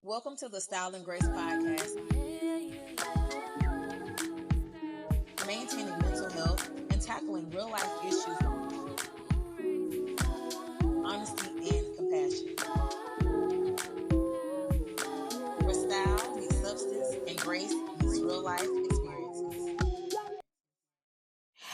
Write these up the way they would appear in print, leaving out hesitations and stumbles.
Welcome to the Style and Grace podcast, maintaining mental health and tackling real life issues with honesty and compassion. Where style meets substance and grace meets real life experiences.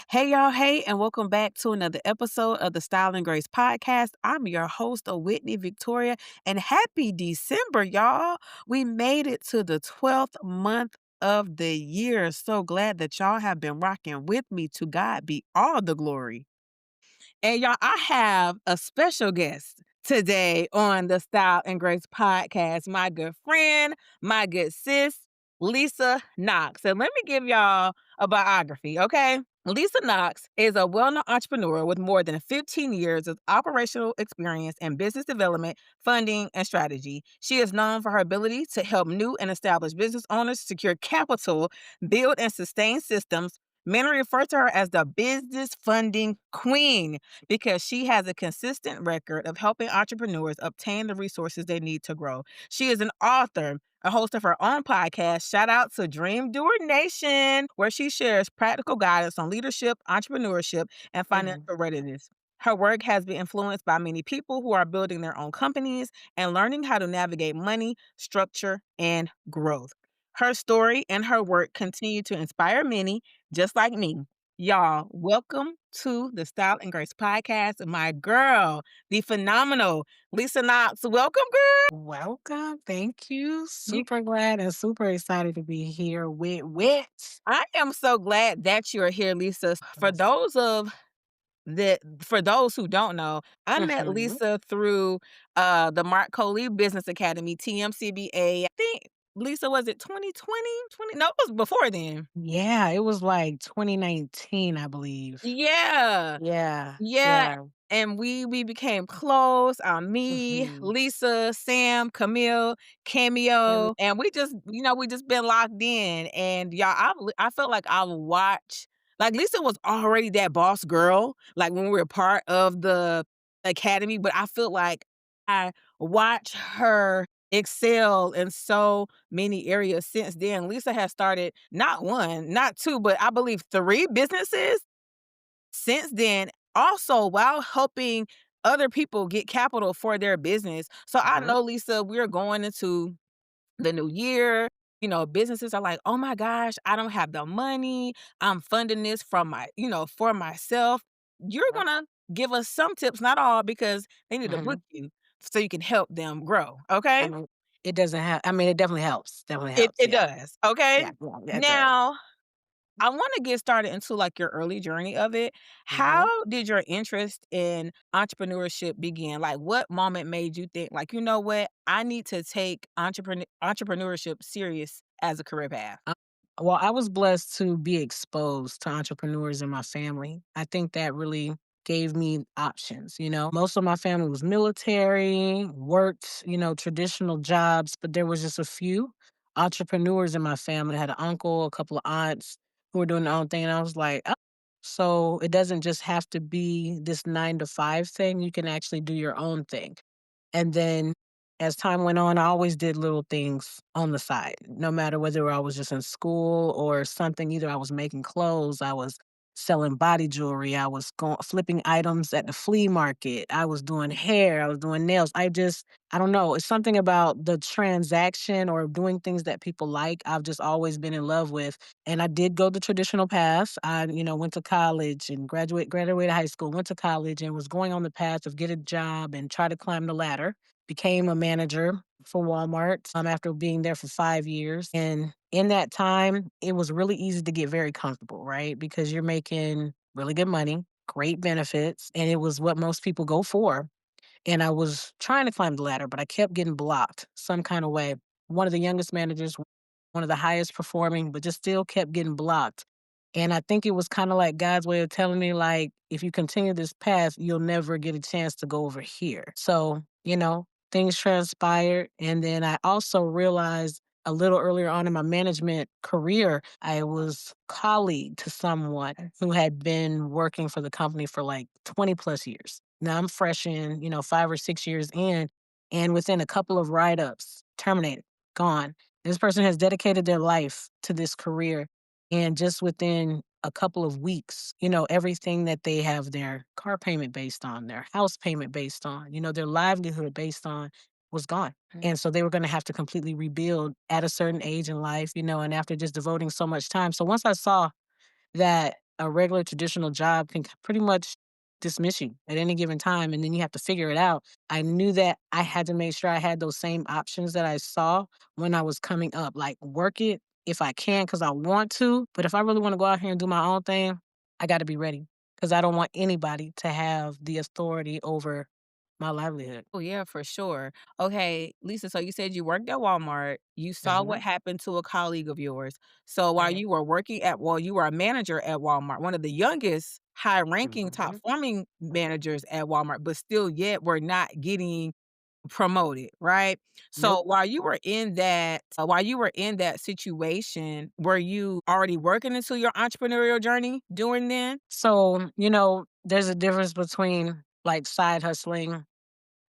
Hey, y'all. Hey, and welcome back to another episode of the Style and Grace podcast. I'm your host, Whitney Victoria, and happy December, y'all. We made it to the 12th month of the year. So glad that y'all have been rocking with me. To God be all the glory. And y'all, I have a special guest today on the Style and Grace podcast, my good friend, my good sis, Lisa Knox. And let me give y'all a biography, okay? Lisa Knox is a well-known entrepreneur with more than 15 years of operational experience in business development, funding, and strategy. She is known for her ability to help new and established business owners secure capital, build and sustain systems. Many refer to her as the business funding queen because she has a consistent record of helping entrepreneurs obtain the resources they need to grow. She is an author, a host of her own podcast. Shout out to Dream Doer Nation, where she shares practical guidance on leadership, entrepreneurship, and financial readiness. Her work has been influenced by many people who are building their own companies and learning how to navigate money, structure, and growth. Her story and her work continue to inspire many, just like me. Y'all, welcome to the Style and Grace podcast. My girl, the phenomenal Lisa Knox. Welcome, girl. Welcome. Thank you. You- Super glad and super excited to be here with Wit. I am so glad that you're here, Lisa. Yes. For those who don't know, I met Mhm. Lisa through the Mark Coley Business Academy, TMCBA. I think Lisa, was it 2020? 20? No, it was before then. Yeah, it was like 2019, I believe. Yeah. Yeah, Yeah, yeah. and we became close. Me, Mhm. Lisa, Sam, Camille, And Cameo, and we just, we just been locked in. And y'all, I felt like I would watch. Like Lisa was already that boss girl, like when we were part of the academy. But I feel like I watch her excel in so many areas since then. Lisa has started not one, not two, but I believe three businesses since then, also while helping other people get capital for their business. So I Mhm. know, Lisa, we're going into the new year. Businesses are like, oh my gosh, I don't have the money. I'm funding this from for myself. You're Yep. gonna give us some tips, not all, because they need to book Mhm. you so you can help them grow. I Okay. mean, it doesn't have I mean, it definitely helps. Definitely It helps. it Yeah. does. Okay. Yeah, yeah, yeah, it does. Now I want to get started into like your early journey of it. How Mhm. did your interest in entrepreneurship begin? Like what moment made you think like, you know what? I need to take entrepreneurship serious as a career path. Uh, well, I was blessed to be exposed to entrepreneurs in my family. I think that really gave me options. Most of my family was military, worked, traditional jobs, but there was just a few entrepreneurs in my family. I had an uncle, a couple of aunts who were doing their own thing. And I was like, oh, so it doesn't just have to be this 9 to 5 thing. You can actually do your own thing. And then as time went on, I always did little things on the side, no matter whether I was just in school or something. Either I was making clothes, I was selling body jewelry, I was going flipping items at the flea market, I was doing hair, I was doing nails. I don't know. It's something about the transaction or doing things that people like. I've just always been in love with. And I did go the traditional path. I, went to college and graduated high school, went to college and was going on the path of get a job and try to climb the ladder. Became a manager for Walmart after being there for 5 years. And in that time, it was really easy to get very comfortable, right? Because you're making really good money, great benefits, and it was what most people go for. And I was trying to climb the ladder, but I kept getting blocked some kind of way. One of the youngest managers, one of the highest performing, but just still kept getting blocked. And I think it was kind of like God's way of telling me, like, if you continue this path, you'll never get a chance to go over here. So, things transpired. And then I also realized a little earlier on in my management career, I was colleague to someone who had been working for the company for like 20 plus years. Now I'm fresh in, 5 or 6 years in. And within a couple of write ups, terminated, gone. This person has dedicated their life to this career. And just within a couple of weeks, everything that they have their car payment based on, their house payment based on, their livelihood based on was gone. Mm. And so they were going to have to completely rebuild at a certain age in life, and after just devoting so much time. So once I saw that a regular traditional job can pretty much dismiss you at any given time and then you have to figure it out. I knew that I had to make sure I had those same options that I saw when I was coming up. Like work it if I can because I want to, but if I really want to go out here and do my own thing, I got to be ready because I don't want anybody to have the authority over my livelihood. Oh, yeah, for sure. Okay, Lisa, so you said you worked at Walmart. You saw Hmm. what happened to a colleague of yours. So while Right. you were you were a manager at Walmart, one of the youngest high-ranking, Hmm. top-forming managers at Walmart, but still yet were not getting promoted, right? So Nope. while you were in that situation, were you already working into your entrepreneurial journey during then? So, there's a difference between like side hustling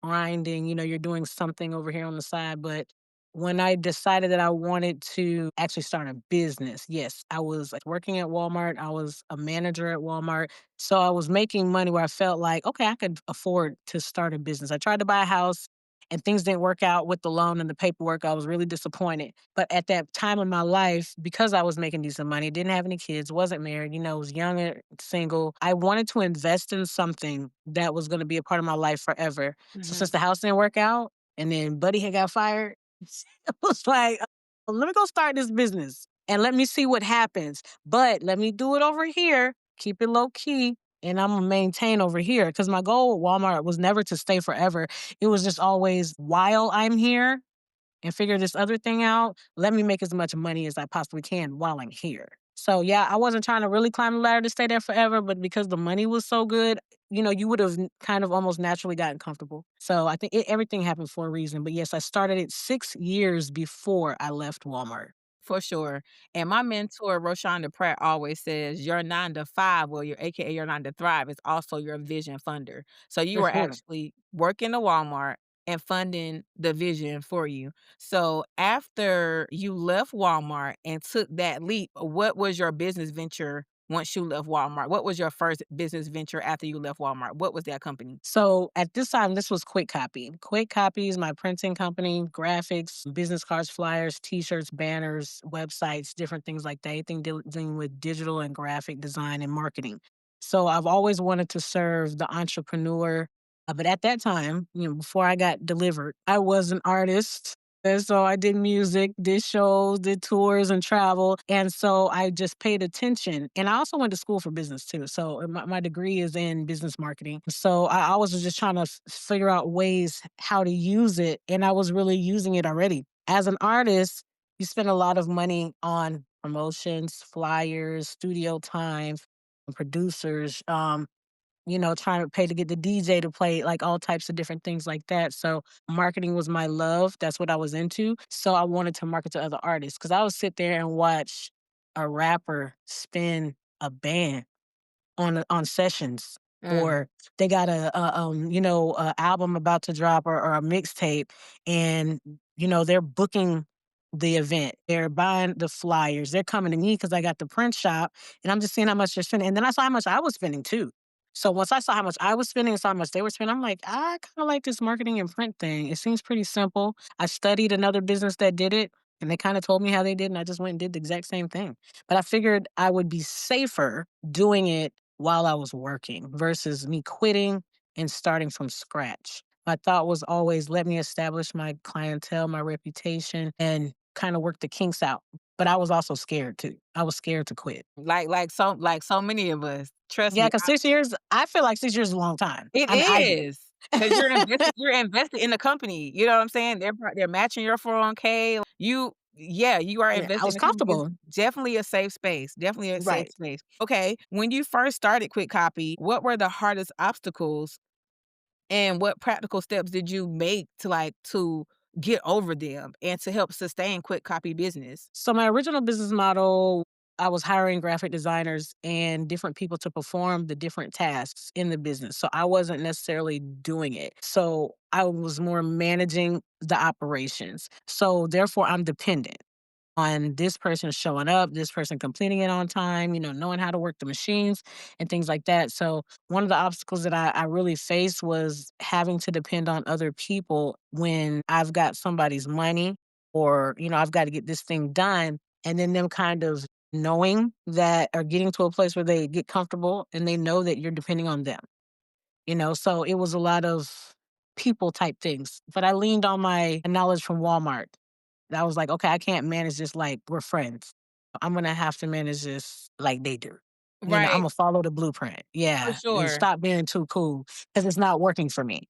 grinding, you're doing something over here on the side. But when I decided that I wanted to actually start a business, yes, I was like working at Walmart. I was a manager at Walmart. So I was making money where I felt like, okay, I could afford to start a business. I tried to buy a house and things didn't work out with the loan and the paperwork. I was really disappointed. But at that time in my life, because I was making decent money, didn't have any kids, wasn't married, was young and single, I wanted to invest in something that was going to be a part of my life forever. So Mhm. since the house didn't work out and then Buddy had got fired, it was like, let me go start this business and let me see what happens. But let me do it over here, keep it low key, and I'm gonna maintain over here. Cause my goal at Walmart was never to stay forever. It was just always while I'm here, and figure this other thing out. Let me make as much money as I possibly can while I'm here. So yeah, I wasn't trying to really climb the ladder to stay there forever, but because the money was so good, you would have kind of almost naturally gotten comfortable. So I think everything happened for a reason. But yes, I started it 6 years before I left Walmart. For sure. And my mentor, Roshonda Pratt, always says your 9 to 5, well, your AKA your 9 to 5 is also your vision funder. So you were actually working the Walmart and funding the vision for you. So after you left Walmart and took that leap, what was your business venture once you left Walmart? What was your first business venture after you left Walmart? What was that company? So at this time, this was Quick Copy. Quick Copy is my printing company, graphics, business cards, flyers, t-shirts, banners, websites, different things like that. Anything dealing with digital and graphic design and marketing. So I've always wanted to serve the entrepreneur. But at that time, before I got delivered, I was an artist. And so I did music, did shows, did tours and travel. And so I just paid attention. And I also went to school for business too. So my degree is in business marketing. So I always was just trying to figure out ways how to use it. And I was really using it already. As an artist, you spend a lot of money on promotions, flyers, studio time, producers. Trying to pay to get the DJ to play, like all types of different things like that. So marketing was my love. That's what I was into. So I wanted to market to other artists because I would sit there and watch a rapper spin a band on sessions, Mm. or they got a album about to drop or a mixtape, and they're booking the event, they're buying the flyers, they're coming to me because I got the print shop, and I'm just seeing how much they're spending, and then I saw how much I was spending too. So once I saw how much I was spending and saw how much they were spending, I'm like, I kind of like this marketing and print thing. It seems pretty simple. I studied another business that did it, and they kind of told me how they did, and I just went and did the exact same thing. But I figured I would be safer doing it while I was working versus me quitting and starting from scratch. My thought was always let me establish my clientele, my reputation, and kind of work the kinks out. But I was also scared too. I was scared to quit. Like so many of us. Trust Yeah, me. because 6 years, I feel like 6 years is a long time. It I mean, I do. is, because you're invested in the company, you know what I'm saying? They're matching your 401k. You are Yeah, I invested in was the company. It's comfortable. definitely a safe space, definitely a safe Right. space. Okay, when you first started Quick Copy, what were the hardest obstacles, and what practical steps did you make to get over them and to help sustain Quick Copy business? So my original business model I was hiring graphic designers and different people to perform the different tasks in the business. So I wasn't necessarily doing it. So I was more managing the operations. So therefore, I'm dependent on this person showing up, this person completing it on time, knowing how to work the machines and things like that. So one of the obstacles that I really faced was having to depend on other people when I've got somebody's money or, I've got to get this thing done. And then them kind of knowing that or getting to a place where they get comfortable and they know that you're depending on them. So it was a lot of people type things. But I leaned on my knowledge from Walmart. I was like, okay, I can't manage this like we're friends. I'm gonna have to manage this like they do. I'm Right. gonna follow the blueprint. For Yeah. And sure. stop being too cool because it's not working for me.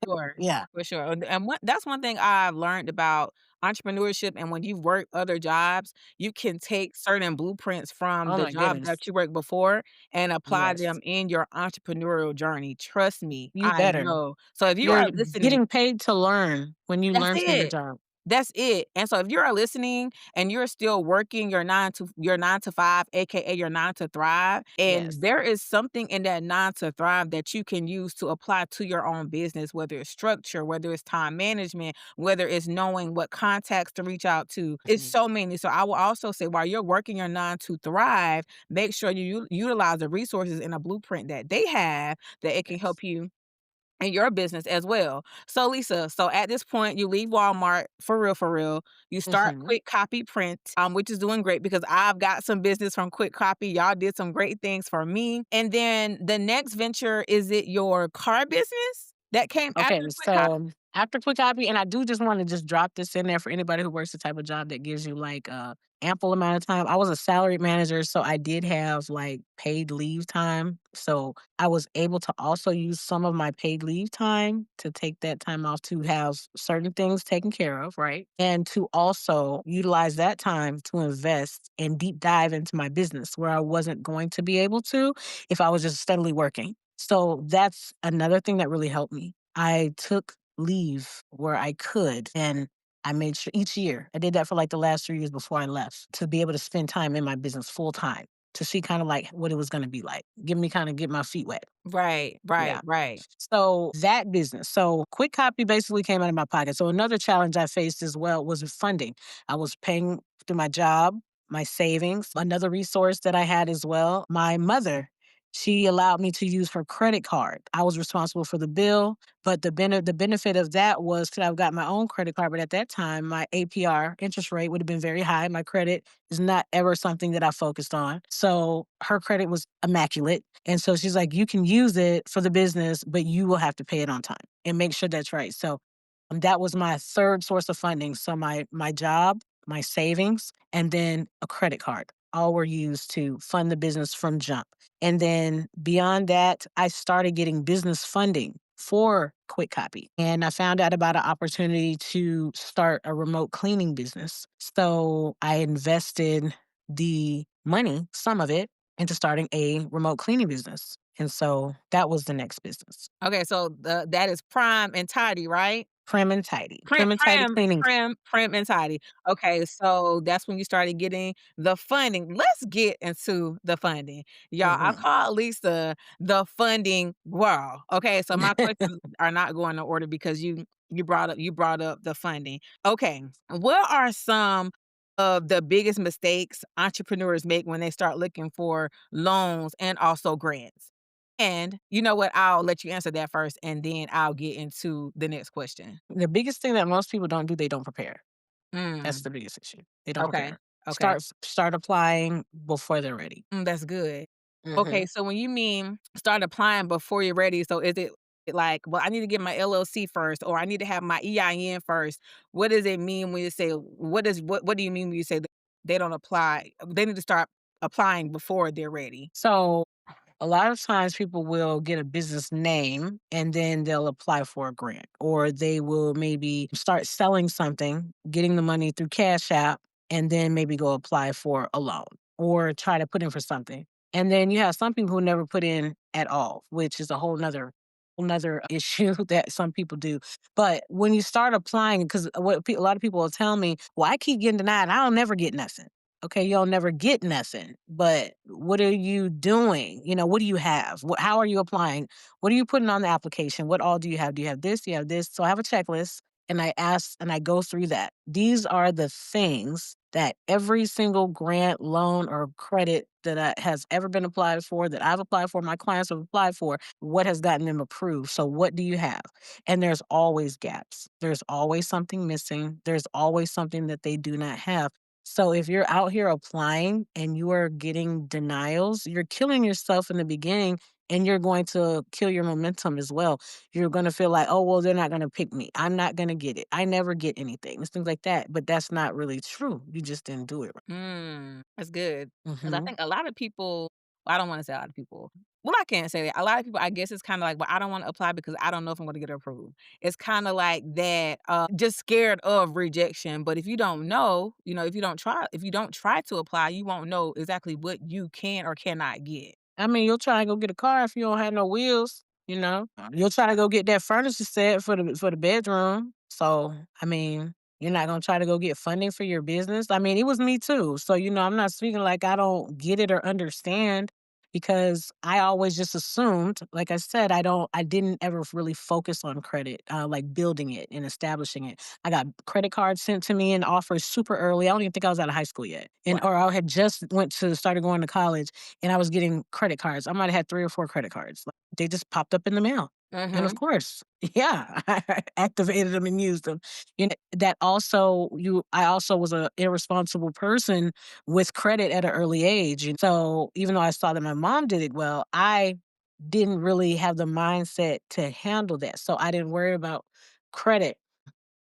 Sure, Yeah. for sure, and what that's one thing I've learned about entrepreneurship, and when you've worked other jobs, you can take certain blueprints from Oh the my job goodness. that you worked before and apply Yes. them in your entrepreneurial journey. Trust me, You I better. know. So if you You're are listening, getting paid to learn when you that's learn from your it. job. That's it, and so if you are listening and you're still working your 9 to 5, AKA your 9 to thrive, and Yes. there is something in that 9 to thrive that you can use to apply to your own business, whether it's structure, whether it's time management, whether it's knowing what contacts to reach out to. It's Mhm. so many. So I will also say while you're working your 9 to thrive, make sure you utilize the resources in a blueprint that they have that it can Yes. help you in your business as well. So Lisa, so at this point you leave Walmart for real. You start Hmm. Quick Copy Print, which is doing great because I've got some business from Quick Copy. Y'all did some great things for me. And then the next venture, is it your car business that came Okay, after Quick Copy? so after quick copy, and I do just want to just drop this in there for anybody who works the type of job that gives you like ample amount of time. I was a salaried manager, so I did have like paid leave time. So I was able to also use some of my paid leave time to take that time off to have certain things taken care of, right? And to also utilize that time to invest and deep dive into my business where I wasn't going to be able to if I was just steadily working. So that's another thing that really helped me. I took leave where I could and I made sure each year I did that for like the last 3 years before I left to be able to spend time in my business full time to see kind of like what it was going to be like. Give me kind of get my feet wet. Right, right, Yeah. right. So that business. So quick copy basically came out of my pocket. So another challenge I faced as well was with funding. I was paying through my job, my savings. Another resource that I had as well, my mother. She allowed me to use her credit card. I was responsible for the bill, but the benefit of that was that I've got my own credit card. But at that time, my APR interest rate would have been very high. My credit is not ever something that I focused on. So her credit was immaculate. And so she's like, you can use it for the business, but you will have to pay it on time and make sure that's right. So that was my third source of funding. So my job, my savings, and then a credit card. All were used to fund the business from jump. And then beyond that, I started getting business funding for Quick Copy. And I found out about an opportunity to start a remote cleaning business. So I invested the money, some of it, into starting a remote cleaning business. And so that was the next business. Okay, so that is prime and tidy, right? Prim and tidy. Prim Prim and tidy prim cleaning. prim and tidy. Okay, so that's when you started getting the funding. Let's get into the funding. Y'all, I Mhm. call Lisa the funding girl. Okay, so my questions are not going in order because you brought up the funding. Okay, what are some of the biggest mistakes entrepreneurs make when they start looking for loans and also grants? And you know what? I'll let you answer that first, and then I'll get into the next question. The biggest thing that most people don't do, they don't prepare. That's Mm, the biggest issue. They don't okay, prepare. okay. Start applying before they're ready. That's good. Okay, Mhm. so when you mean start applying before you're ready, so is it like, well, I need to get my LLC first, or I need to have my EIN first? What does it mean when you say what do you mean when you say that they don't apply? They need to start applying before they're ready. So a lot of times people will get a business name and then they'll apply for a grant, or they will maybe start selling something, getting the money through Cash App, and then maybe go apply for a loan or try to put in for something. And then you have some people who never put in at all, which is a whole nother issue that some people do. But when you start applying, because a lot of people will tell me, well, I keep getting denied. I don't never get nothing. Okay, you'll never get nothing, but what are you doing? What do you have? How are you applying? What are you putting on the application? What all do you have? Do you have this? Do you have this? So I have a checklist and I ask and I go through that. These are the things that every single grant, loan, or credit that has ever been applied for, that I've applied for, my clients have applied for, what has gotten them approved? So what do you have? And there's always gaps. There's always something missing. There's always something that they do not have. So if you're out here applying and you are getting denials, you're killing yourself in the beginning and you're going to kill your momentum as well. You're going to feel like, oh, well, they're not going to pick me. I'm not going to get it. I never get anything. It's things like that. But that's not really true. You just didn't do it right. That's good. 'Cause I Hmm. think a lot of people well, I don't wanna say a lot of people. Well, I can't say that. A lot of people, I guess it's kinda like, "Well, I don't wanna apply because I don't know if I'm gonna get approved." It's kinda like that, just scared of rejection, but if you don't know, if you don't try to apply, you won't know exactly what you can or cannot get. I mean, you'll try to go get a car if you don't have no wheels. You'll try to go get that furniture set for the bedroom. So, I mean, you're not gonna try to go get funding for your business. I mean, it was me too. So, I'm not speaking like I don't get it or understand because I always just assumed, like I said, I didn't ever really focus on credit, like building it and establishing it. I got credit cards sent to me and offers super early. I don't even think I was out of high school yet. And Wow. or I had just started going to college and I was getting credit cards. I might have had 3 or 4 credit cards. Like, they just popped up in the mail. And of Mhm. course, yeah, I activated them and used them. That also I also was a irresponsible person with credit at an early age. And so even though I saw that my mom did it well, I didn't really have the mindset to handle that. So I didn't worry about credit.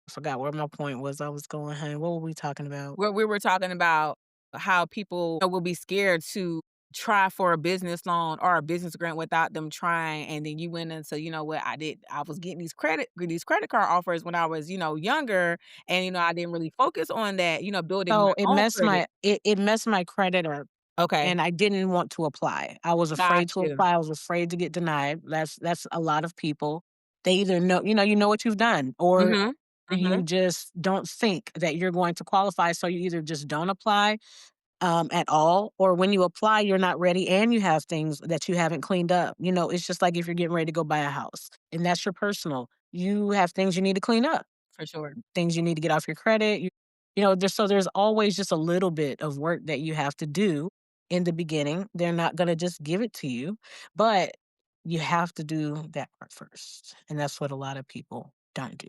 I forgot where my point was. I was going, hey, what were we talking about? Where we were talking about how people will be scared to try for a business loan or a business grant without them trying, and then you went into, "You know what, I was getting these credit card offers when I was, younger, and, I didn't really focus on that, building my So own credit." it messed my credit up, Okay, and I didn't want to apply. I was got afraid to you. apply. I was afraid to get denied. That's a lot of people. They either know, you know what you've done, or Mhm, you mhm, just don't think that you're going to qualify. So you either just don't apply at all, or when you apply, you're not ready and you have things that you haven't cleaned up. It's just like if you're getting ready to go buy a house and that's your personal, you have things you need to clean up, for sure. things you need to get off your credit. There's always just a little bit of work that you have to do in the beginning. They're not going to just give it to you, but you have to do that part first. And that's what a lot of people don't do.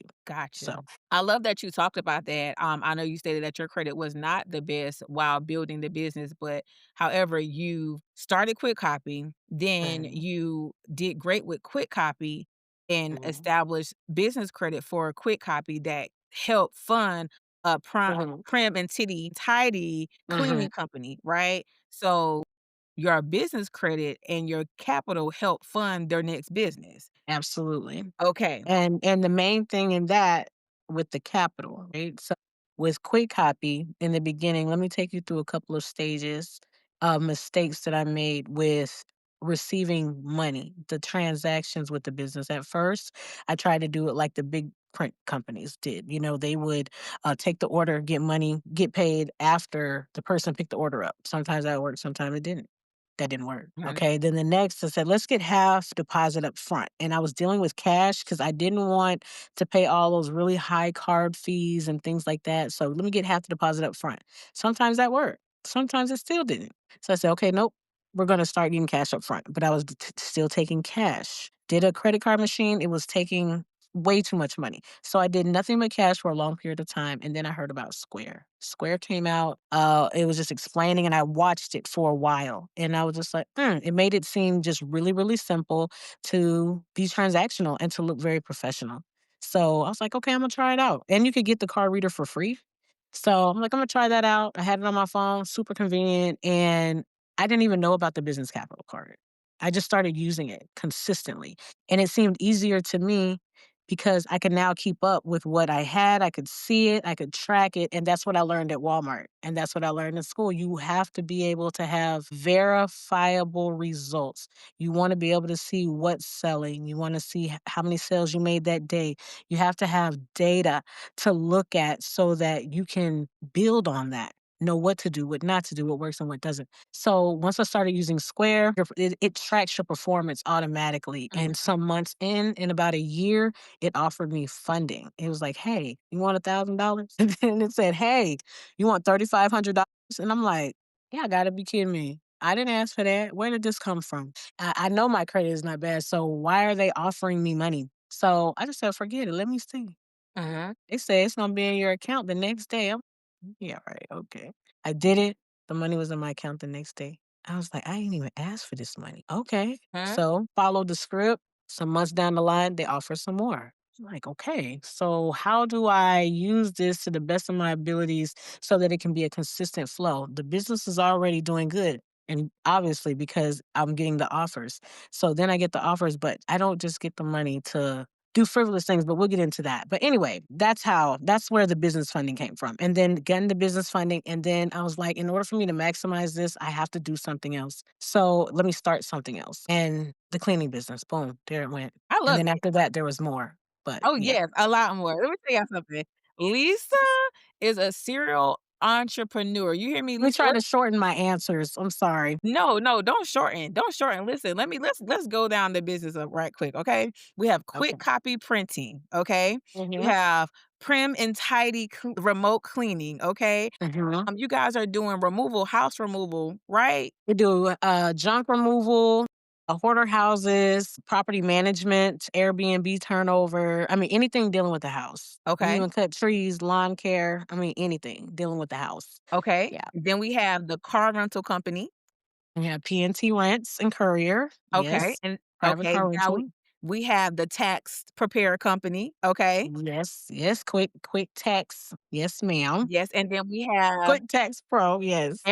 So, Gotcha. I love that you talked about that. I know you stated that your credit was not the best while building the business, but however, you started Quick Copy, then mhm, you did great with Quick Copy and mhm, established business credit for Quick Copy that helped fund a mhm, prim and titty tidy mhm, cleaning company, right? So your business credit and your capital helped fund their next business. absolutely. Okay. And the main thing in that with the capital, right? So with Quick Copy in the beginning, let me take you through a couple of stages of mistakes that I made with receiving money, the transactions with the business. At first, I tried to do it like the big print companies did. They would take the order, get money, get paid after the person picked the order up. Sometimes that worked, sometimes it didn't. That didn't work. Okay. Then the next, I said, let's get half deposit up front. And I was dealing with cash because I didn't want to pay all those really high card fees and things like that. So let me get half the deposit up front. Sometimes that worked. Sometimes it still didn't. So I said, okay, nope, we're going to start getting cash up front. But I was still taking cash. Did a credit card machine, it was taking way too much money. So I did nothing but cash for a long period of time. And then I heard about Square. Square came out. It was just explaining, and I watched it for a while. And I was just like, it made it seem just really, really simple to be transactional and to look very professional. So I was like, okay, I'm gonna try it out. And you could get the card reader for free. So I'm like, I'm gonna try that out. I had it on my phone, super convenient. And I didn't even know about the business capital card. I just started using it consistently. And it seemed easier to me because I could now keep up with what I had. I could see it, I could track it. And that's what I learned at Walmart. And that's what I learned in school. You have to be able to have verifiable results. You want to be able to see what's selling. You want to see how many sales you made that day. You have to have data to look at so that you can build on that. know what to do, what not to do, what works and what doesn't. So once I started using Square, it tracks your performance automatically. Mhm. And some months in about a year, it offered me funding. It was like, hey, you want $1,000? And then it said, hey, you want $3,500? And I'm like, yeah, I gotta be kidding me. I didn't ask for that. Where did this come from? I know my credit is not bad. So why are they offering me money? So I just said, forget it. Let me see. Mhm. They say it's gonna be in your account the next day. Yeah, right. Okay. I did it. The money was in my account the next day. I was like, I didn't even ask for this money. Okay. Mhm. So followed the script. Some months down the line, they offer some more. I'm like, okay, so how do I use this to the best of my abilities so that it can be a consistent flow? The business is already doing good. And obviously, because I'm getting the offers. So then I get the offers, but I don't just get the money to do frivolous things, but we'll get into that. But anyway, that's where the business funding came from. And then getting the business funding. And then I was like, in order for me to maximize this, I have to do something else. So let me start something else. And the cleaning business, boom, there it went. I And love then it. after that, there was more. But Oh, yeah, yes, a lot more. Let me tell y'all something. Lisa is a serial entrepreneur. You hear me, let me Lisa? try to shorten my answers. I'm sorry. No, no, don't shorten. Listen, let's go down the business of right quick, okay? We have Okay. quick copy printing, okay? We Mm-hmm. have prim and tidy remote cleaning, okay? Mm-hmm. You guys are doing removal, house removal, right? We do junk removal, hoarder houses, property management, Airbnb turnover. I mean, anything dealing with the house. We Okay, even cut trees, lawn care. I mean, anything dealing with the house. okay. Yeah. Then we have the car rental company, We have PNT Rents and Courier. okay, Yes. and Private okay, car now rental. we have the tax preparer company, okay? Yes. Yes. Quick tax. Yes, ma'am. Yes, and then we have Quick tax pro. Yes.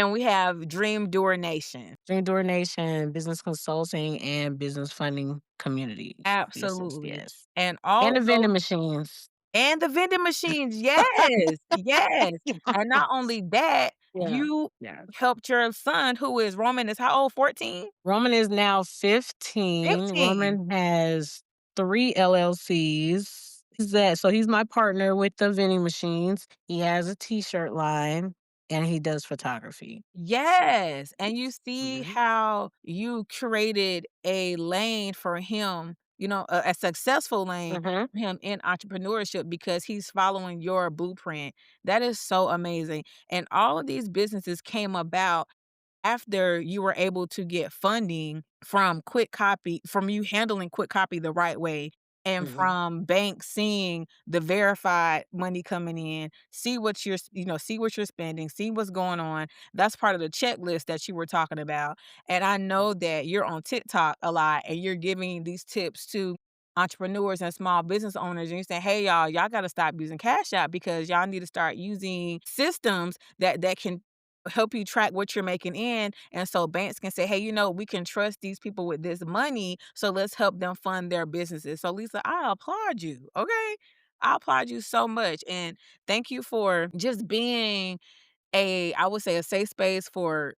Dream Doer Nation. Dream Doer Nation, business consulting, and business funding communities. Yes. Yes. Absolutely, Yes. and all And the of those vending machines. and the vending machines, yes, yes, and not only that, Yeah. you Yeah. helped your son who is Roman is how old? 14? Roman is now 15. 15. Roman has 3 LLCs. He's my partner with the vending machines. He has a t-shirt line and he does photography. Yes, and you see Mhm. how you created a lane for him, a successful lane Mhm. for him in entrepreneurship because he's following your blueprint. That is so amazing, and all of these businesses came about after you were able to get funding from you handling quick copy the right way and Mhm. from banks seeing the verified money coming in, see what you're spending, see what's going on. That's part of the checklist that you were talking about. And I know that you're on TikTok a lot and you're giving these tips to entrepreneurs and small business owners and you say, hey y'all got to stop using Cash App because y'all need to start using systems that can help you track what you're making in. And so banks can say, hey, we can trust these people with this money. So let's help them fund their businesses. So, Lisa, I applaud you. Okay. I applaud you so much. And thank you for just being I would say a safe space for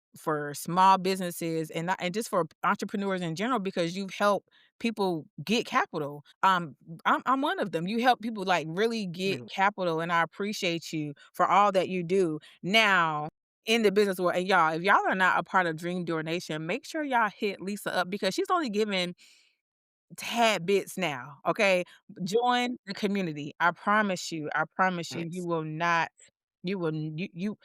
small businesses and not and just for entrepreneurs in general because you've helped people get capital. I'm one of them. You help people like really get Mhm. capital and I appreciate you for all that you do. Now, in the business world, and y'all, if y'all are not a part of Dream Doer Nation, make sure y'all hit Lisa up because she's only giving tad bits now. Okay. Join the community. I promise you, you Yes. will not, you will, you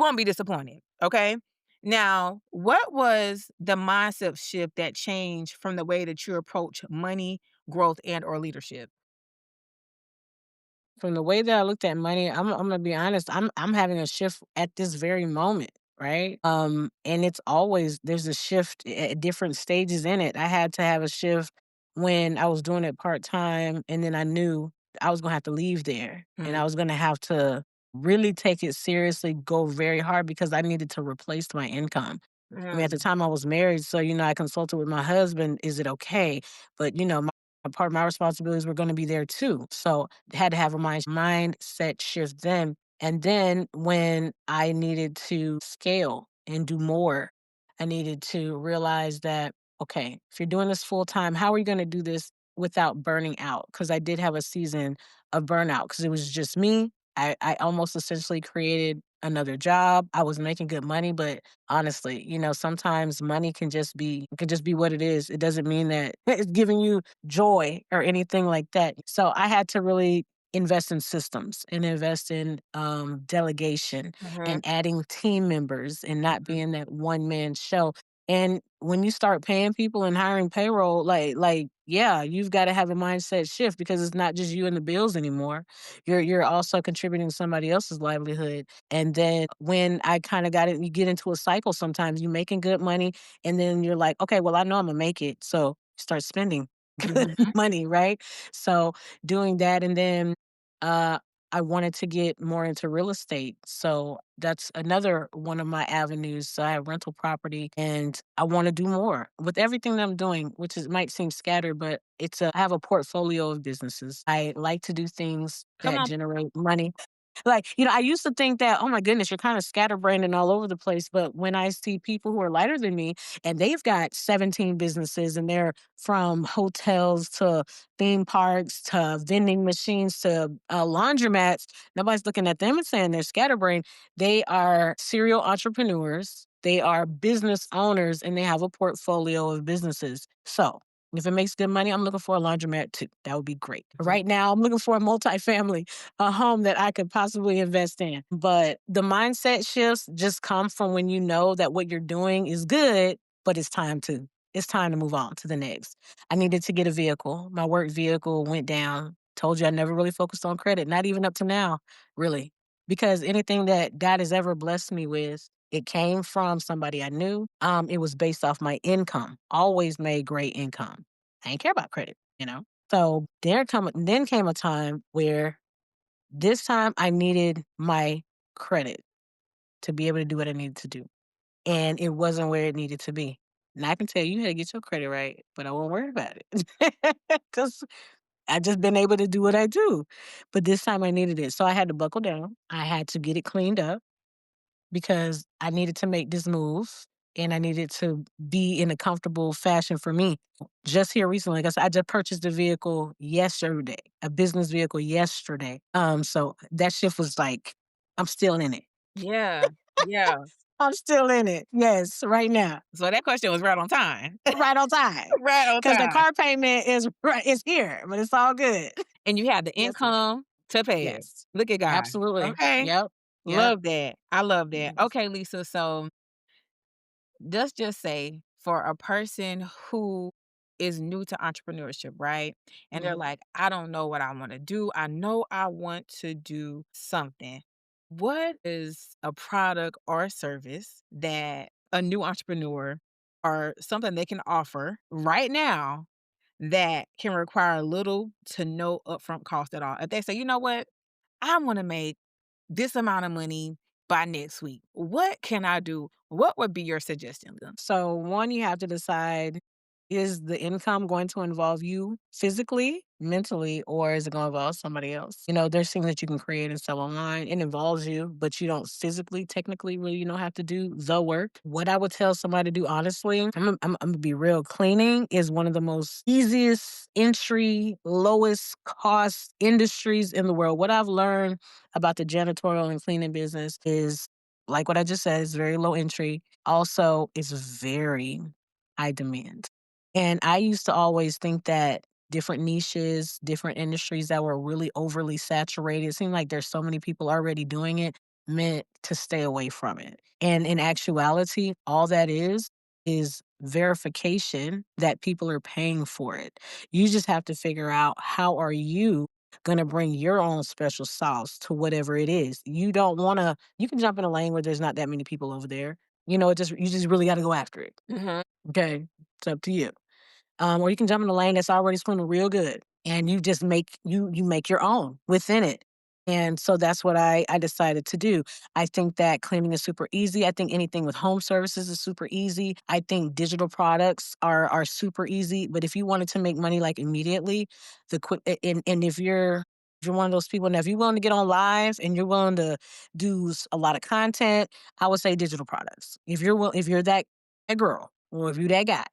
won't be disappointed, okay? Now, what was the mindset shift that changed from the way that you approach money, growth, and or leadership? From the way that I looked at money, I'm gonna be honest, I'm having a shift at this very moment, right? And it's always there's a shift at different stages in it. I had to have a shift when I was doing it part-time and then I knew I was gonna have to leave there and Mm, I was gonna have to really take it seriously, go very hard because I needed to replace my income. I mean, at the mm, time I was married, so I consulted with my husband, is it okay? But a part of my responsibilities were going to be there too. So had to have a mindset shift then. And then when I needed to scale and do more, I needed to realize that, okay, if you're doing this full time, how are you going to do this without burning out? Because I did have a season of burnout because it was just me. I almost essentially created another job. I was making good money, but honestly, sometimes money can just be what it is. It doesn't mean that it's giving you joy or anything like that. So I had to really invest in systems and invest in delegation Mhm, and adding team members and not mhm, being that one man show. And when you start paying people and hiring payroll, yeah, you've got to have a mindset shift because it's not just you and the bills anymore. You're also contributing to somebody else's livelihood. And then when I kind of got it, you get into a cycle sometimes. You making good money, and then you're like, okay, well, I know I'm gonna make it. So start spending good mhm. money, right? So doing that, and then uh I wanted to get more into real estate. So that's another one of my avenues. So I have rental property and I want to do more with everything that I'm doing, which is might seem scattered, but I have a portfolio of businesses. I like to do things Come that on. generate money. Like, I used to think that, oh my goodness, you're kind of scatterbrained and all over the place. But when I see people who are lighter than me and they've got 17 businesses and they're from hotels to theme parks to vending machines to laundromats, nobody's looking at them and saying they're scatterbrained. They are serial entrepreneurs. They are business owners and they have a portfolio of businesses. So if it makes good money, I'm looking for a laundromat too. That would be great. Mhm. Right now, I'm looking for a multifamily, a home that I could possibly invest in. But the mindset shifts just come from when you know that what you're doing is good, but it's time to move on to the next. I needed to get a vehicle. My work vehicle went down. Told you I never really focused on credit, not even up to now, really. Because anything that God has ever blessed me with, it came from somebody I knew. It was based off my income. Always made great income. I ain't care about credit. So then came a time where this time I needed my credit to be able to do what I needed to do. And it wasn't where it needed to be. And I can tell you how to get your credit right, but I won't worry about it. Because I just been able to do what I do. But this time I needed it. So I had to buckle down. I had to get it cleaned up because I needed to make this move and I needed to be in a comfortable fashion for me. Just here recently, like I said, I just purchased a vehicle yesterday, a business vehicle yesterday. So that shift was like, I'm still in it. Yeah, yeah. I'm still in it. Yes, right now. So that question was right on time. Right on time. Right on Because the time. car payment is here, but it's all good. And you have the Yes, ma'am. income to pay it. Yes. Look at God. Absolutely. Okay. Yep. Yep. Love that. I love that. Yes. Okay, Lisa. So let's just say for a person who is new to entrepreneurship, right? And they're Mhm. like, I don't know what I want to do. I know I want to do something. What is a product or service that a new entrepreneur or something they can offer right now that can require little to no upfront cost at all? If they say, you know what, I want to make this amount of money by next week. What can I do? What would be your suggestion then? So, one, you have to decide, is the income going to involve you physically, mentally, or is it going to involve somebody else? There's things that you can create and sell online. It involves you, but you don't physically, technically, really, have to do the work. What I would tell somebody to do, honestly, I'm going to be real. Cleaning is one of the most easiest entry, lowest cost industries in the world. What I've learned about the janitorial and cleaning business is, like what I just said, it's very low entry. Also, it's very high demand. And I used to always think that different niches, different industries that were really overly saturated, it seemed like there's so many people already doing it, meant to stay away from it. And in actuality, all that is verification that people are paying for it. You just have to figure out, how are you going to bring your own special sauce to whatever it is. You don't want to, you can jump in a lane where there's not that many people over there. You just really got to go after it. Mhm. Okay. It's up to you. Or you can jump in a lane that's already swimming real good and you just you make your own within it. And so that's what I decided to do. I think that cleaning is super easy. I think anything with home services is super easy. I think digital products are super easy. But if you wanted to make money like immediately, the quick and if you're one of those people now, if you're willing to get on live and you're willing to do a lot of content, I would say digital products. If you're that girl or if you're that guy,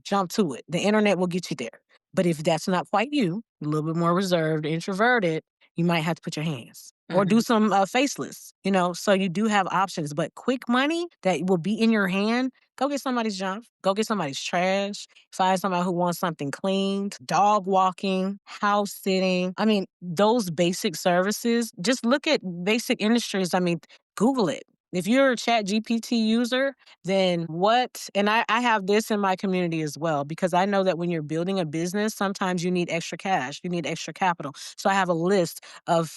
jump to it. The internet will get you there. But if that's not quite you, a little bit more reserved, introverted, you might have to put your hands or do Mhm. some faceless, so you do have options. But quick money that will be in your hand, go get somebody's junk, go get somebody's trash, find somebody who wants something cleaned, dog walking, house sitting. I mean, those basic services, just look at basic industries. I mean, Google it. If you're a chat GPT user, then what, and I have this in my community as well, because I know that when you're building a business, sometimes you need extra cash, you need extra capital. So I have a list of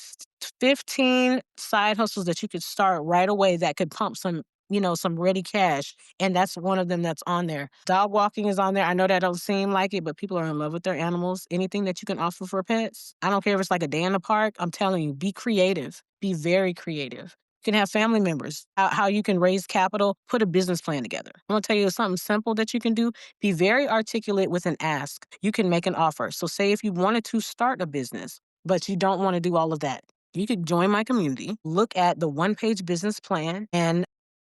15 side hustles that you could start right away that could pump some ready cash. And that's one of them that's on there. Dog walking is on there. I know that don't seem like it, but people are in love with their animals. Anything that you can offer for pets. I don't care if it's like a day in the park. I'm telling you, be creative. Be very creative. You can have family members, how you can raise capital, put a business plan together. I'm gonna tell you something simple that you can do. Be very articulate with an ask. You can make an offer. So say if you wanted to start a business, but you don't want to do all of that, you could join my community, look at the one-page business plan, and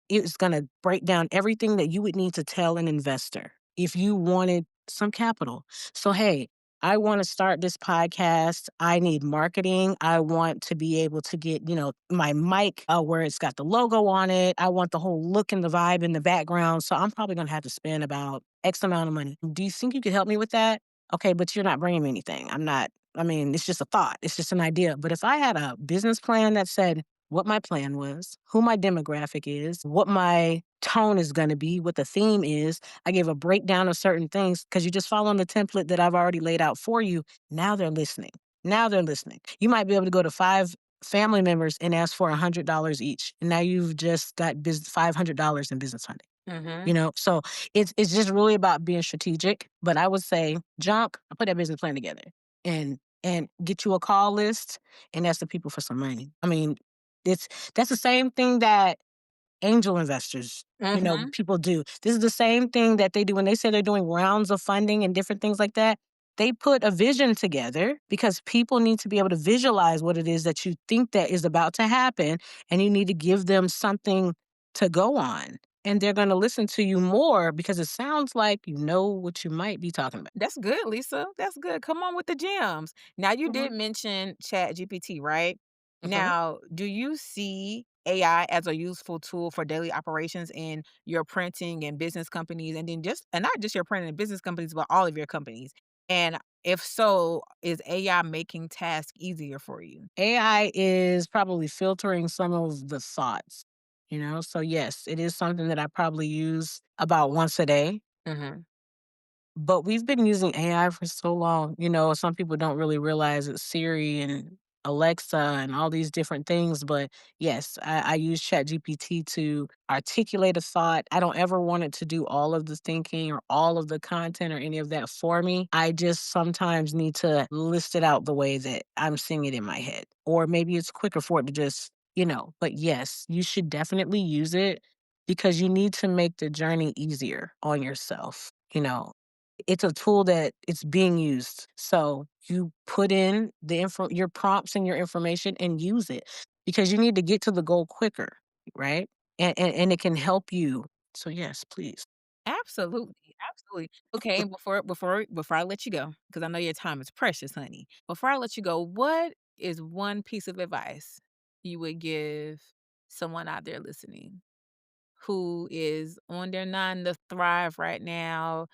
it's going to break down everything that you would need to tell an investor if you wanted some capital. So, hey, I want to start this podcast. I need marketing. I want to be able to get, my mic where it's got the logo on it. I want the whole look and the vibe in the background. So I'm probably going to have to spend about X amount of money. Do you think you could help me with that? Okay, but you're not bringing me anything. I mean, it's just a thought. It's just an idea. But if I had a business plan that said, what my plan was, who my demographic is, what my tone is going to be, what the theme is. I gave a breakdown of certain things because you just following the template that I've already laid out for you. Now they're listening. Now they're listening. You might be able to go to 5 family members and ask for $100 each. And now you've just got $500 in business funding. Mhm. So it's just really about being strategic. But I would say, junk, put that business plan together and get you a call list and ask the people for some money. I mean, it's that's the same thing that angel investors, Mhm. people do. This is the same thing that they do when they say they're doing rounds of funding and different things like that. They put a vision together because people need to be able to visualize what it is that you think that is about to happen, and you need to give them something to go on. And they're going to listen to you more because it sounds like you know what you might be talking about. That's good, Lisa. That's good. Come on with the gems. Now, you Hmm. did mention Chat GPT, right? Hmm. Now, do you see AI as a useful tool for daily operations in your printing and business companies, and then and not just your printing and business companies, but all of your companies? And if so, is AI making tasks easier for you? AI is probably filtering some of the thoughts, So, yes, it is something that I probably use about once a day. Mhm. But we've been using AI for so long. Some people don't really realize it's Siri and Alexa and all these different things. But yes, I use ChatGPT to articulate a thought. I don't ever want it to do all of the thinking or all of the content or any of that for me. I just sometimes need to list it out the way that I'm seeing it in my head. Or maybe it's quicker for it to but yes, you should definitely use it because you need to make the journey easier on yourself. It's a tool that it's being used. So you put in your prompts and your information and use it because you need to get to the goal quicker, right? And it can help you. So yes, please. Absolutely, absolutely. Okay, before I let you go, because I know your time is precious, honey. Before I let you go, what is one piece of advice you would give someone out there listening who is on their 9 to thrive right now,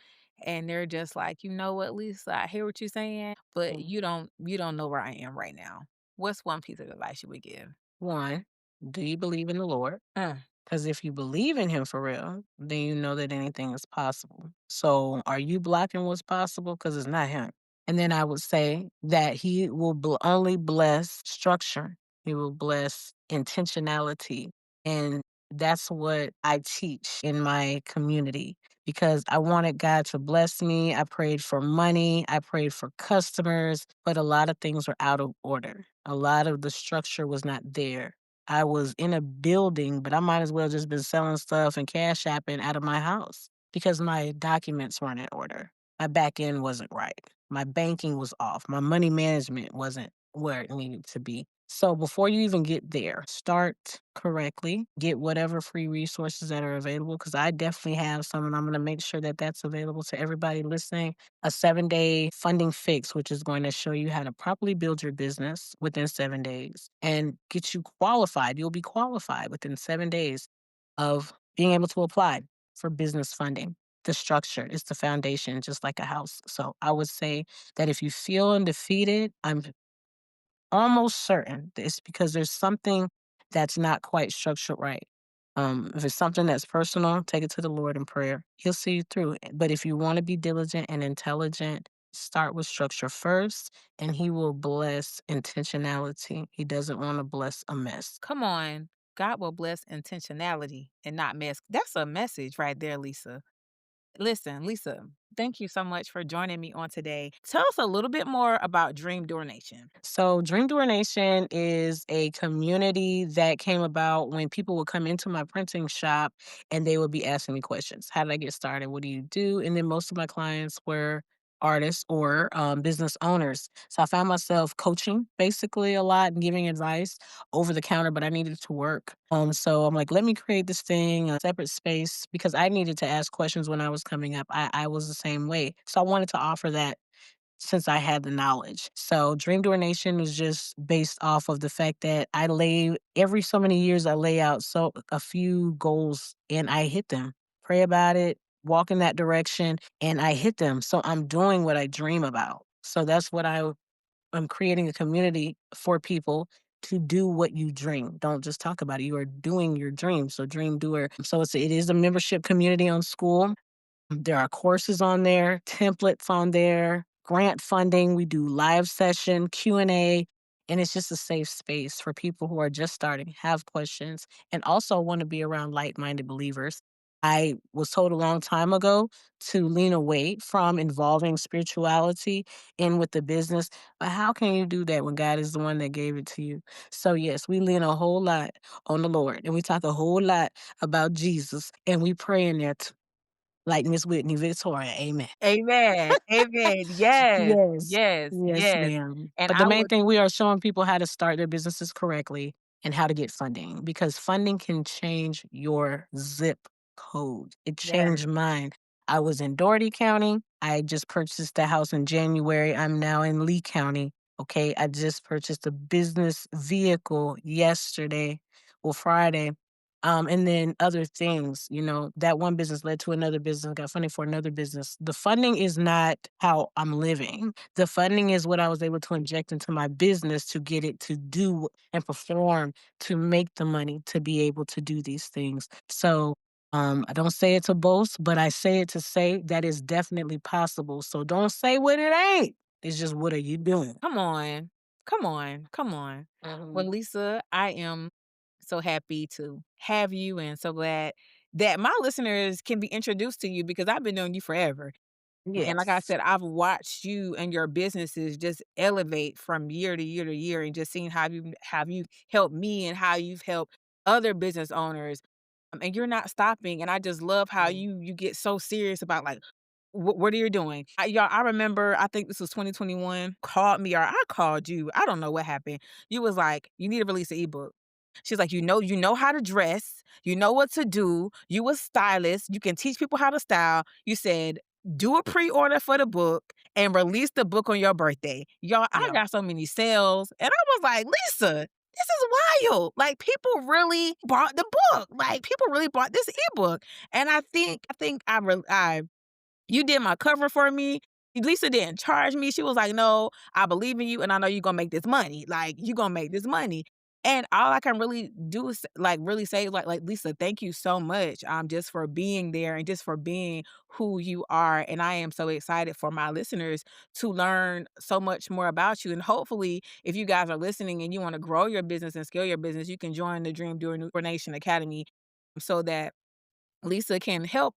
and they're just like, you know what, Lisa, I hear what you're saying, but Mhm. you don't know where I am right now. What's one piece of advice you would give? One, do you believe in the Lord? Mm, Because if you believe in him for real, then you know that anything is possible. So are you blocking what's possible? Because it's not him. And then I would say that he will only bless structure. He will bless intentionality. And that's what I teach in my community because I wanted God to bless me. I prayed for money. I prayed for customers, but a lot of things were out of order. A lot of the structure was not there. I was in a building, but I might as well just been selling stuff and cash apping out of my house because my documents weren't in order. My back end wasn't right. My banking was off. My money management wasn't where it needed to be. So before you even get there, start correctly, get whatever free resources that are available because I definitely have some and I'm going to make sure that that's available to everybody listening. A 7-day funding fix, which is going to show you how to properly build your business within 7 days and get you qualified. You'll be qualified within 7 days of being able to apply for business funding. The structure is the foundation, just like a house. So I would say that if you feel defeated, I'm almost certain that it's because there's something that's not quite structured right. If it's something that's personal, take it to the Lord in prayer. He'll see you through it. But if you want to be diligent and intelligent, start with structure first, and He will bless intentionality. He doesn't want to bless a mess. Come on. God will bless intentionality and not mess. That's a message right there, Lisa. Listen, Lisa, thank you so much for joining me on today. Tell us a little bit more about Dream Door Nation. So, Dream Doer Nation is a community that came about when people would come into my printing shop and they would be asking me questions. How did I get started? What do you do? And then most of my clients were artists or business owners. So I found myself coaching basically a lot and giving advice over the counter, but I needed to work. So I'm like, let me create this thing, a separate space, because I needed to ask questions when I was coming up. I was the same way. So I wanted to offer that since I had the knowledge. So Dream Door Nation was just based off of the fact that I lay every so many years I lay out so a few goals and I hit them. Pray about it, walk in that direction, and I hit them. So I'm doing what I dream about. So that's what I'm creating a community for people to do what you dream. Don't just talk about it. You are doing your dream. So Dream Doer. So it is a membership community on school. There are courses on there, templates on there, grant funding. We do live session, Q&A, and it's just a safe space for people who are just starting, have questions, and also want to be around like-minded believers. I was told a long time ago to lean away from involving spirituality in with the business, but how can you do that when God is the one that gave it to you? So yes, we lean a whole lot on the Lord, and we talk a whole lot about Jesus, and we pray in there like Miss Whitney Victoria, amen. Amen. Amen. Yes. Yes. Yes. Yes, Yes. ma'am. And But the I main would thing, we are showing people how to start their businesses correctly and how to get funding because funding can change your zip code. It yes. changed mine. I was in Dougherty County. I just purchased a house in January. I'm now in Lee County. Okay. I just purchased a business vehicle yesterday, well, Friday. And then other things, that one business led to another business, got funding for another business. The funding is not how I'm living. The funding is what I was able to inject into my business to get it to do and perform, to make the money to be able to do these things. So I don't say it to boast, but I say it to say that is definitely possible. So don't say what it ain't. It's just what are you doing? Come on. Come on. Come on. Well, Mhm. Lisa, I am so happy to have you and so glad that my listeners can be introduced to you because I've been knowing you forever. And like I Yes. said, I've watched you and your businesses just elevate from year to year to year and just seeing how you helped me and how you've helped other business owners. And you're not stopping. And I just love how Mm. you get so serious about like what are you doing? I remember, I think this was 2021, called me or I called you. I don't know what happened. You was like, "You need to release an ebook." She's like, "You know how to dress. You know what to do. You a stylist. You can teach people how to style." You said, "Do a pre-order for the book and release the book on your birthday." Y'all, I Yeah. got so many sales. And I was like, "Lisa, this is wild." Like people really bought the book. Like people really bought this ebook. And I think I you did my cover for me. Lisa didn't charge me. She was like, "No, I believe in you, and I know you're gonna make this money. Like, you gonna make this money." And all I can really do is like really say, like Lisa, thank you so much, just for being there and just for being who you are. And I am so excited for my listeners to learn so much more about you. And hopefully, if you guys are listening and you want to grow your business and scale your business, you can join the Dream Doer Nation Academy so that Lisa can help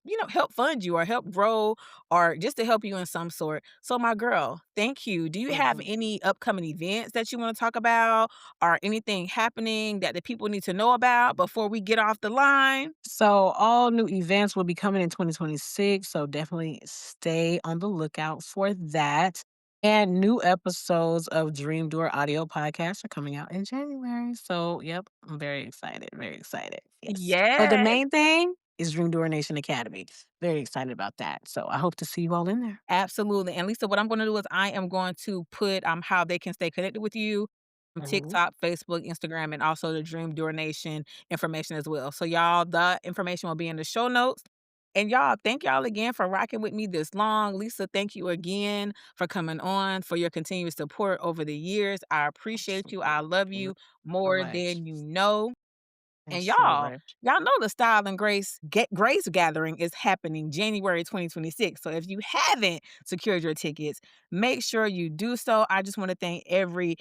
fund you or help grow or just to help you in some sort. So my girl, thank you. Do you have Mhm. any upcoming events that you want to talk about or anything happening that the people need to know about before we get off the line? So all new events will be coming in 2026. So definitely stay on the lookout for that. And new episodes of Dream Doer audio podcasts are coming out in January. So, yep, I'm very excited. Very excited. Yes. But the Yes. main thing is Dream Doer Nation Academy. Very excited about that. So, I hope to see you all in there. Absolutely. And Lisa, what I'm gonna do is I am going to put how they can stay connected with you on Mhm. TikTok, Facebook, Instagram, and also the Dream Doer Nation information as well. So y'all, the information will be in the show notes. And y'all, thank y'all again for rocking with me this long. Lisa, thank you again for coming on, for your continued support over the years. I appreciate you. I love Absolutely. you So more much. than you know. And y'all, Absolutely. y'all know the Style and Grace Gathering is happening January 2026. So if you haven't secured your tickets, make sure you do so. I just want to thank everyone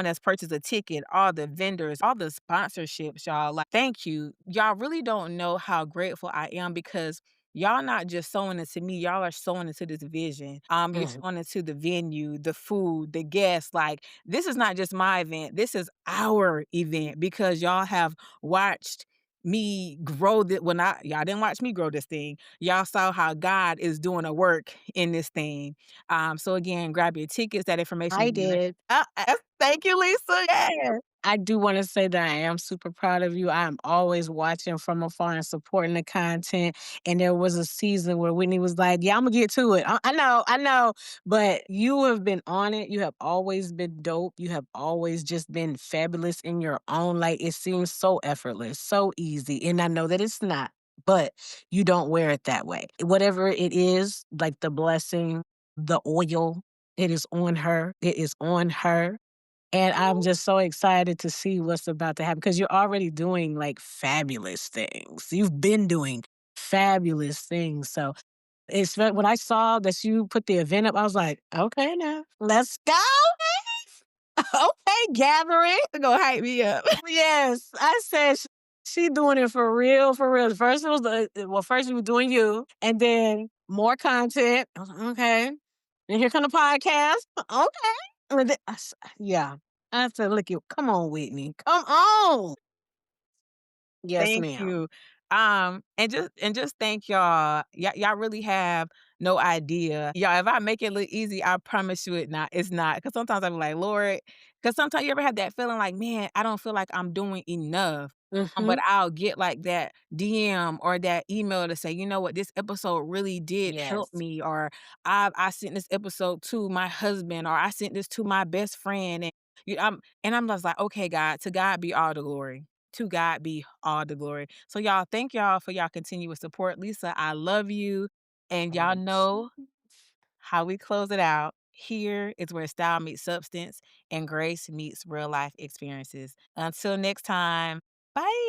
that's purchased a ticket, all the vendors, all the sponsorships, y'all. Like, thank you. Y'all really don't know how grateful I am because y'all not just sewing into me, y'all are sewing into this vision. You're Mhm. sewing into the venue, the food, the guests. Like, this is not just my event. This is our event because y'all have watched me grow that when I y'all didn't watch me grow this thing. Y'all saw how God is doing a work in this thing. So again, grab your tickets. That information I is in the did. thank you, Lisa. Yeah. I do wanna say that I am super proud of you. I am always watching from afar and supporting the content, and there was a season where Whitney was like, "Yeah, Imma get to it." I know, but you have been on it. You have always been dope. You have always just been fabulous in your own light. It seems so effortless, so easy, and I know that it's not, but you don't wear it that way. Whatever it is, like the blessing, the oil, it is on her. It is on her. And I'm just so excited to see what's about to happen because you're already doing like fabulous things. You've been doing fabulous things. So when I saw that you put the event up, I was like, okay, now let's go. Okay, gathering. Go hype me up. Yes, I said she doing it for real, for real. First it was first you were doing you, and then more content. I was like, okay, and here come the podcast. Okay, and then, yeah. I said, look, you, come on, Whitney, come on. Yes, Thank ma'am. you. And just thank y'all. Y'all really have no idea. Y'all, if I make it look easy, I promise you it's not. Cause sometimes I'm like, Lord, cause sometimes you ever have that feeling like, man, I don't feel like I'm doing enough. But Mm-hmm. I'll get like that DM or that email to say, you know what, this episode really did help Yes. me, or I sent this episode to my husband, or I sent this to my best friend, and I'm just like, okay, God, to God be all the glory. To God be all the glory. So y'all, thank y'all for y'all continuous support. Lisa, I love you. And y'all Thanks. know how we close it out. Here is where style meets substance and grace meets real life experiences. Until next time, bye.